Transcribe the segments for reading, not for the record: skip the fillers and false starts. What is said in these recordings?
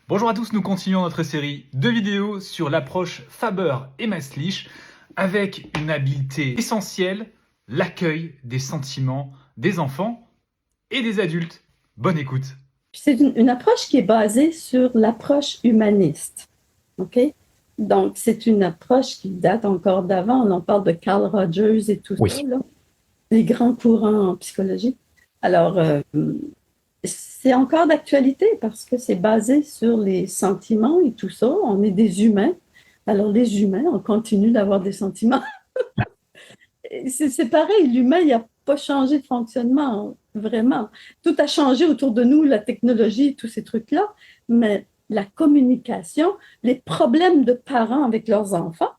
Bonjour à tous, nous continuons notre série de vidéos sur l'approche Faber et Maslich avec une habileté essentielle, l'accueil des sentiments des enfants et des adultes. Bonne écoute. C'est une approche qui est basée sur l'approche humaniste. OK? Donc, c'est une approche qui date encore d'avant. On en parle de Carl Rogers et tout Oui. ça, là, les grands courants en psychologie. Alors, c'est encore d'actualité parce que c'est basé sur les sentiments et tout ça. On est des humains. Alors, les humains, on continue d'avoir des sentiments. C'est pareil, l'humain, il n'a pas changé de fonctionnement, vraiment. Tout a changé autour de nous, la technologie, tous ces trucs-là, mais la communication, les problèmes de parents avec leurs enfants,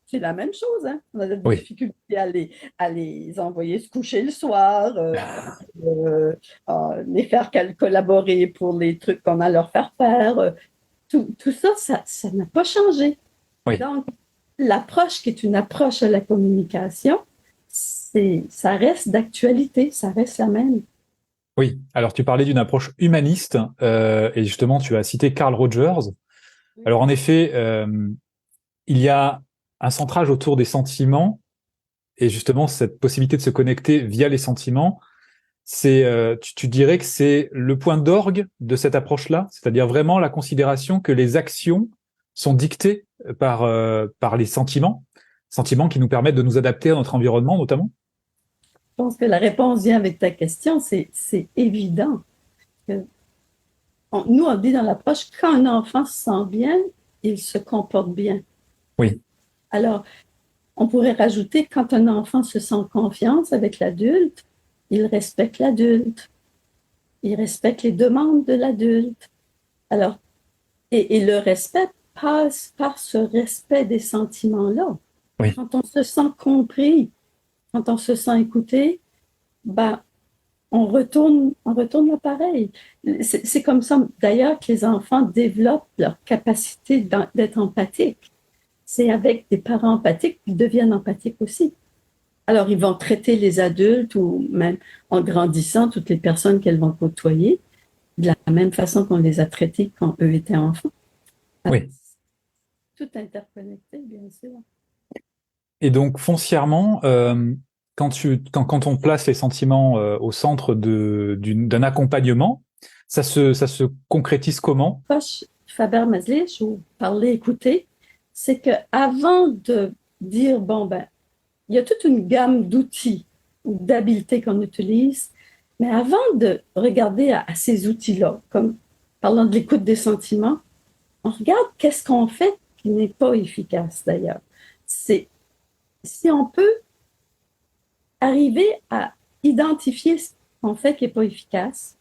c'est la même chose. Hein? On a des Oui. difficultés à les envoyer se coucher le soir, les faire collaborer pour les trucs qu'on a à leur faire faire. Tout ça, ça n'a pas changé. Oui. Donc, l'approche qui est une approche à la communication, ça reste d'actualité, ça reste la même. Oui. Alors tu parlais d'une approche humaniste et justement tu as cité Carl Rogers. Alors en effet, il y a un centrage autour des sentiments et justement cette possibilité de se connecter via les sentiments. Tu dirais que c'est le point d'orgue de cette approche-là, c'est-à-dire vraiment la considération que les actions sont dictées par les sentiments qui nous permettent de nous adapter à notre environnement notamment. Je pense que la réponse vient avec ta question, c'est évident. Que nous, on dit dans l'approche, quand un enfant se sent bien, il se comporte bien. Oui, Alors, on pourrait rajouter, quand un enfant se sent en confiance avec l'adulte, il respecte l'adulte, il respecte les demandes de l'adulte. Alors, et le respect passe par ce respect des sentiments-là. oui, Quand on se sent compris, quand on se sent écouté, ben, on retourne l'appareil. C'est comme ça, d'ailleurs, que les enfants développent leur capacité d'être empathiques. C'est avec des parents empathiques qu'ils deviennent empathiques aussi. Alors, ils vont traiter les adultes ou même en grandissant, toutes les personnes qu'elles vont côtoyer, de la même façon qu'on les a traités quand eux étaient enfants. Alors, oui. tout interconnecté, bien sûr. Et donc foncièrement, quand on place les sentiments au centre d'un accompagnement, ça se concrétise comment? Proche Faber-Maslich ou parler, écouter, c'est que avant de dire, bon, ben, il y a toute une gamme d'outils ou d'habiletés qu'on utilise, mais avant de regarder à ces outils-là, comme parlant de l'écoute des sentiments, on regarde qu'est-ce qu'on fait qui n'est pas efficace d'ailleurs. C'est si on peut arriver à identifier ce qu'on fait qui n'est pas efficace,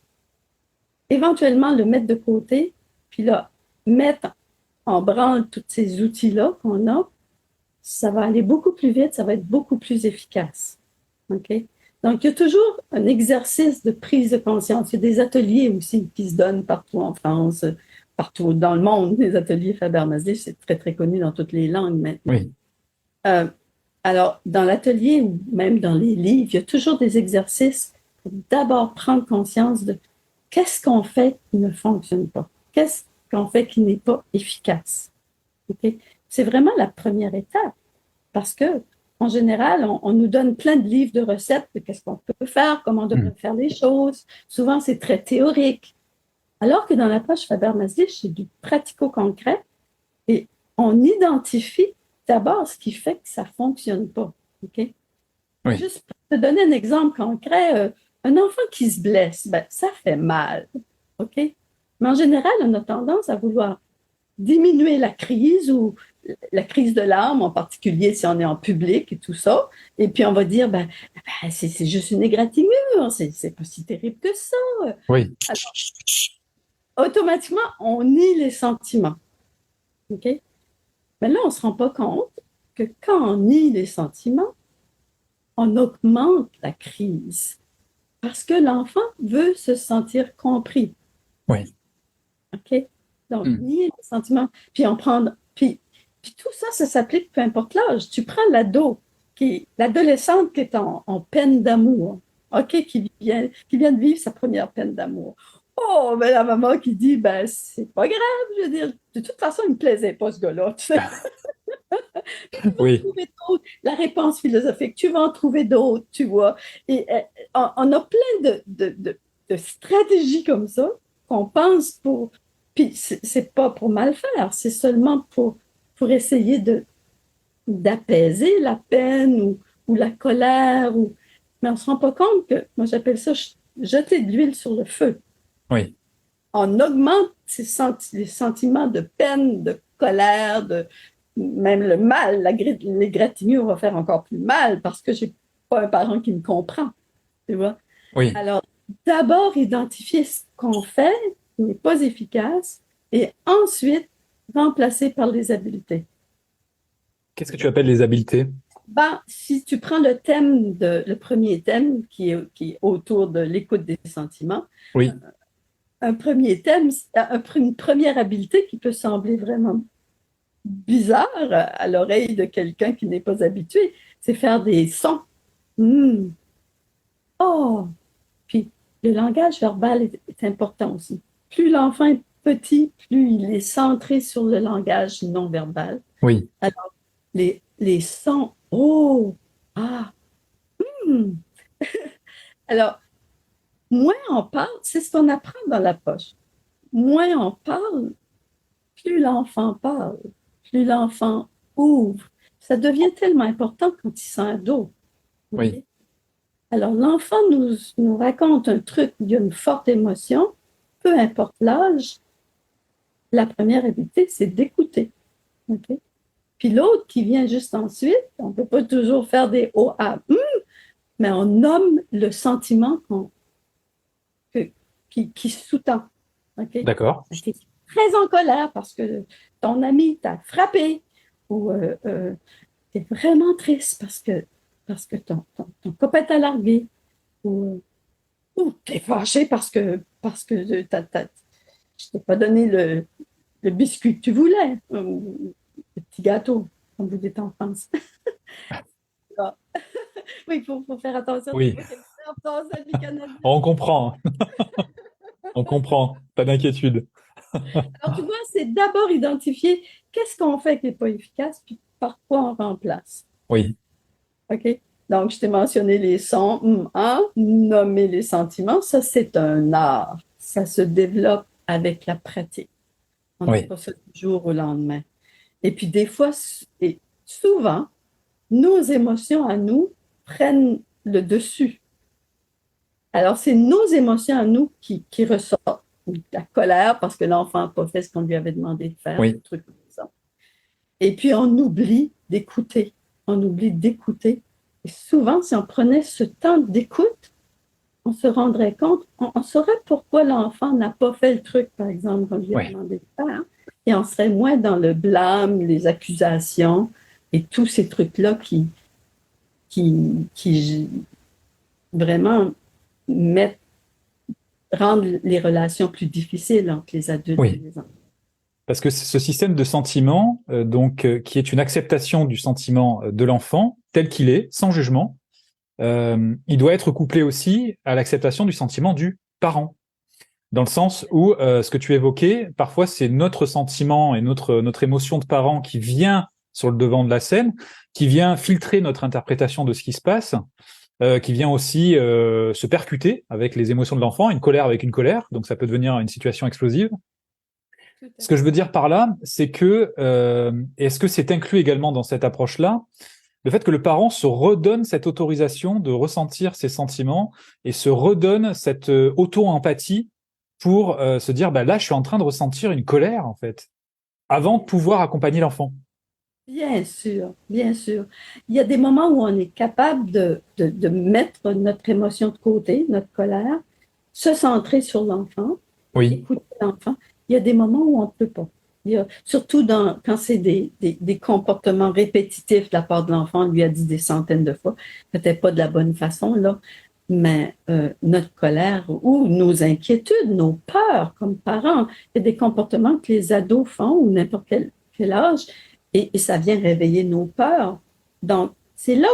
éventuellement le mettre de côté, puis là, mettre en branle tous ces outils-là qu'on a, ça va aller beaucoup plus vite, ça va être beaucoup plus efficace. OK? Donc, il y a toujours un exercice de prise de conscience. Il y a des ateliers aussi qui se donnent partout en France, partout dans le monde. Les ateliers Faber-Maslich, c'est très, très connu dans toutes les langues maintenant. Oui, Euh, alors, dans l'atelier ou même dans les livres, il y a toujours des exercices pour d'abord prendre conscience de qu'est-ce qu'on fait qui ne fonctionne pas, qu'est-ce qu'on fait qui n'est pas efficace. Okay? C'est vraiment la première étape parce que, en général, on nous donne plein de livres de recettes de qu'est-ce qu'on peut faire, comment on devrait faire les choses. Souvent, c'est très théorique. Alors que dans l'approche Faber-Maslich, c'est du pratico-concret et on identifie d'abord ce qui fait que ça ne fonctionne pas. Okay? oui, Juste pour te donner un exemple concret, un enfant qui se blesse, ben, ça fait mal. OK? Mais en général, on a tendance à vouloir diminuer la crise ou la crise de larmes, en particulier si on est en public et tout ça. Et puis on va dire, c'est juste une égratignure, c'est pas si terrible que ça. oui, Alors, automatiquement, on nie les sentiments. OK? Mais là, on ne se rend pas compte que quand on nie les sentiments, on augmente la crise parce que l'enfant veut se sentir compris. oui. OK? Donc, Hmm. nier les sentiments. Puis on prend. Puis tout ça, ça s'applique peu importe l'âge. Tu prends l'adolescente qui est en peine d'amour, OK, qui vient de vivre sa première peine d'amour. Oh, mais la maman qui dit, ben, c'est pas grave, je veux dire, de toute façon, il me plaisait pas, ce gars-là, tu sais. Oui, Trouver d'autres, la réponse philosophique, tu vas en trouver d'autres, tu vois. Et on a plein de stratégies comme ça qu'on pense pour. Puis c'est pas pour mal faire, c'est seulement pour essayer d'apaiser la peine ou la colère. Mais on ne se rend pas compte que, moi j'appelle ça jeter de l'huile sur le feu. oui, On augmente les sentiments de peine, de colère, même le mal, l'égratignure va faire encore plus mal parce que j'ai pas un parent qui me comprend, tu vois. oui. Alors, d'abord, identifier ce qu'on fait qui n'est pas efficace et ensuite remplacer par les habiletés. Qu'est-ce que tu appelles les habiletés? Ben, si tu prends le premier thème qui est autour de l'écoute des sentiments, Oui, un premier thème, une première habileté qui peut sembler vraiment bizarre à l'oreille de quelqu'un qui n'est pas habitué, c'est faire des sons. Hmm. Oh! Puis le langage verbal est important aussi. Plus l'enfant est petit, plus il est centré sur le langage non verbal. oui, Alors, les sons, oh! Ah! Hmm. Alors, moins on parle, c'est ce qu'on apprend dans la poche. Moins on parle, plus l'enfant parle, plus l'enfant ouvre. Ça devient tellement important quand il sent ado. oui, Okay? Alors, l'enfant nous raconte un truc, il y a une forte émotion, peu importe l'âge. La première habileté, c'est d'écouter. Okay? Puis l'autre qui vient juste ensuite, on ne peut pas toujours faire des O A, mais on nomme le sentiment qui sous-tend. Okay? d'accord. Tu es très en colère parce que ton ami t'a frappé ou tu es vraiment triste parce que ton copain t'a largué ou tu es fâché parce que je t'ai pas donné le biscuit que tu voulais, ou le petit gâteau, comme vous dites en France. Oui, il faut faire attention, c'est Oui, pas quelque chose en français du Canada. on comprend, on comprend, pas d'inquiétude. Alors, tu vois, c'est d'abord identifier qu'est-ce qu'on fait qui n'est pas efficace, puis par quoi on remplace. Oui, OK? Donc, je t'ai mentionné les sons, nommer les sentiments, ça, c'est un art. Ça se développe avec la pratique. On n'a oui, pas ça du jour au lendemain. Et puis, des fois, et souvent, nos émotions à nous prennent le dessus. Alors, c'est nos émotions à nous qui ressortent. La colère parce que l'enfant n'a pas fait ce qu'on lui avait demandé de faire, des oui, trucs comme ça. Et puis, on oublie d'écouter. On oublie d'écouter. Et souvent, si on prenait ce temps d'écoute, on se rendrait compte, on saurait pourquoi l'enfant n'a pas fait le truc, par exemple, qu'on lui a oui. demandé de faire. Et on serait moins dans le blâme, les accusations et tous ces trucs-là qui vraiment mettent, rendent les relations plus difficiles entre les adultes et Oui. les enfants. Parce que ce système de sentiment, qui est une acceptation du sentiment de l'enfant tel qu'il est, sans jugement, il doit être couplé aussi à l'acceptation du sentiment du parent. Dans le sens où ce que tu évoquais, parfois c'est notre sentiment et notre émotion de parent qui vient sur le devant de la scène, qui vient filtrer notre interprétation de ce qui se passe, qui vient aussi se percuter avec les émotions de l'enfant, une colère avec une colère, donc ça peut devenir une situation explosive. Tout à Ce que je fait. veux dire par là, c'est que, est-ce que c'est inclus également dans cette approche-là, le fait que le parent se redonne cette autorisation de ressentir ses sentiments et se redonne cette auto-empathie pour se dire, bah là, je suis en train de ressentir une colère, en fait, avant de pouvoir accompagner l'enfant. Bien sûr, bien sûr. Il y a des moments où on est capable de mettre notre émotion de côté, notre colère, se centrer sur l'enfant, Oui, écouter l'enfant. Il y a des moments où on ne peut pas. Surtout quand c'est des comportements répétitifs de la part de l'enfant, on lui a dit des centaines de fois, peut-être pas de la bonne façon, là, mais notre colère ou nos inquiétudes, nos peurs comme parents, il y a des comportements que les ados font ou n'importe quel âge, et ça vient réveiller nos peurs. Donc, c'est là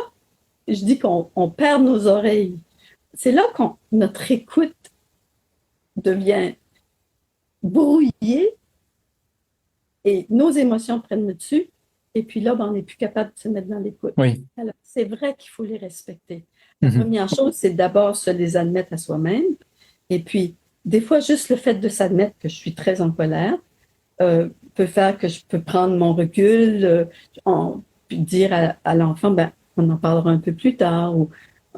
que je dis qu'on perd nos oreilles. C'est là qu'on notre écoute devient brouillé et nos émotions prennent le dessus. Et puis là, ben, on n'est plus capable de se mettre dans l'écoute. Oui. Alors, c'est vrai qu'il faut les respecter. La Mhm. première chose, c'est d'abord se les admettre à soi-même. Et puis, des fois, juste le fait de s'admettre que je suis très en colère peut faire que je peux prendre mon recul, puis dire à l'enfant, ben, on en parlera un peu plus tard, ou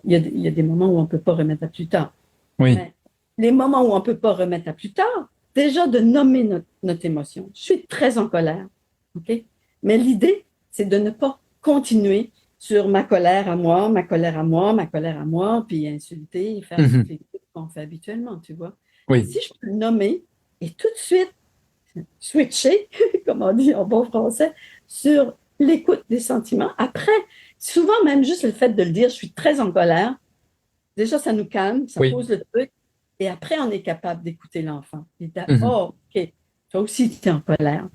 il y a des moments où on ne peut pas remettre à plus tard. Oui. Mais les moments où on ne peut pas remettre à plus tard, déjà de nommer notre émotion. Je suis très en colère. OK? Mais l'idée, c'est de ne pas continuer sur ma colère à moi, ma colère à moi, ma colère à moi, puis insulter et faire toutes Mhm. les trucs qu'on fait habituellement, tu vois. Mais Oui. si je peux le nommer et tout de suite switcher, comme on dit en bon français, sur l'écoute des sentiments. Après, souvent même juste le fait de le dire, je suis très en colère, déjà ça nous calme, ça Oui. pose le truc, et après on est capable d'écouter l'enfant. Mhm. Oh, ok, toi aussi tu es en colère,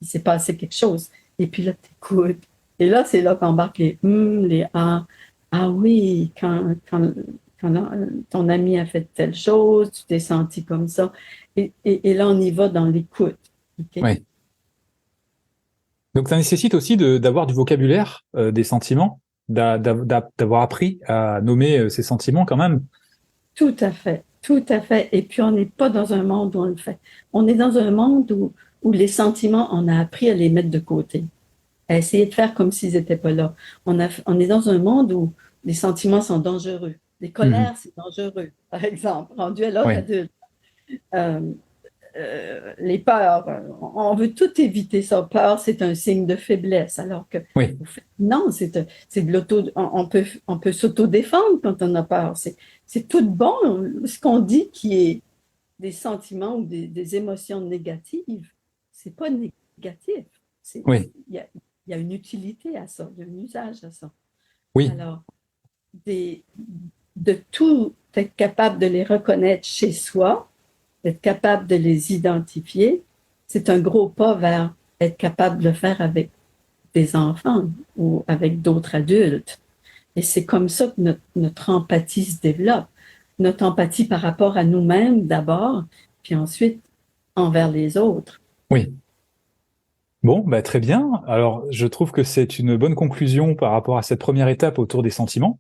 il s'est passé quelque chose. Et puis là, tu écoutes. Et là, c'est là qu'embarquent les ah. Ah oui, quand ton ami a fait telle chose, tu t'es senti comme ça. Et là, on y va dans l'écoute. OK? Oui. Donc, ça nécessite aussi d'avoir du vocabulaire des sentiments, d'avoir appris à nommer ces sentiments quand même. Tout à fait, tout à fait. Et puis, on n'est pas dans un monde où on le fait. On est dans un monde où les sentiments, on a appris à les mettre de côté, à essayer de faire comme s'ils n'étaient pas là. On est dans un monde où les sentiments sont dangereux. Les Mhm. colères, c'est dangereux, par exemple, rendu à l'âge Oui. adulte. Euh, les peurs, on veut tout éviter ça. Peur, c'est un signe de faiblesse, alors que Oui. non, c'est de l'auto. On peut s'auto-défendre quand on a peur. C'est tout bon. Ce qu'on dit qui est des sentiments ou des émotions négatives, c'est pas négatif. Oui. Il y a une utilité à ça, il y a un usage à ça. Oui. Alors, des, de tout être capable de les reconnaître chez soi, d'être capable de les identifier, c'est un gros pas vers être capable de le faire avec des enfants ou avec d'autres adultes. Et c'est comme ça que notre empathie se développe. Notre empathie par rapport à nous-mêmes d'abord, puis ensuite envers les autres. Oui. Bon, bah, très bien. Alors, je trouve que c'est une bonne conclusion par rapport à cette première étape autour des sentiments.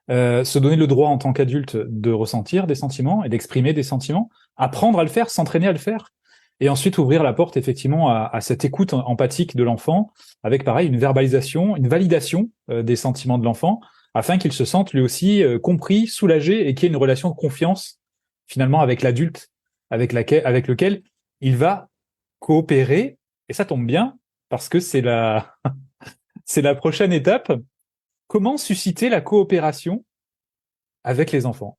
Se donner le droit en tant qu'adulte de ressentir des sentiments et d'exprimer des sentiments, apprendre à le faire, s'entraîner à le faire, et ensuite ouvrir la porte effectivement à cette écoute empathique de l'enfant, avec pareil une verbalisation, une validation des sentiments de l'enfant, afin qu'il se sente lui aussi compris, soulagé, et qu'il y ait une relation de confiance finalement avec l'adulte avec lequel il va coopérer. Et ça tombe bien parce que c'est c'est la prochaine étape. Comment susciter la coopération avec les enfants?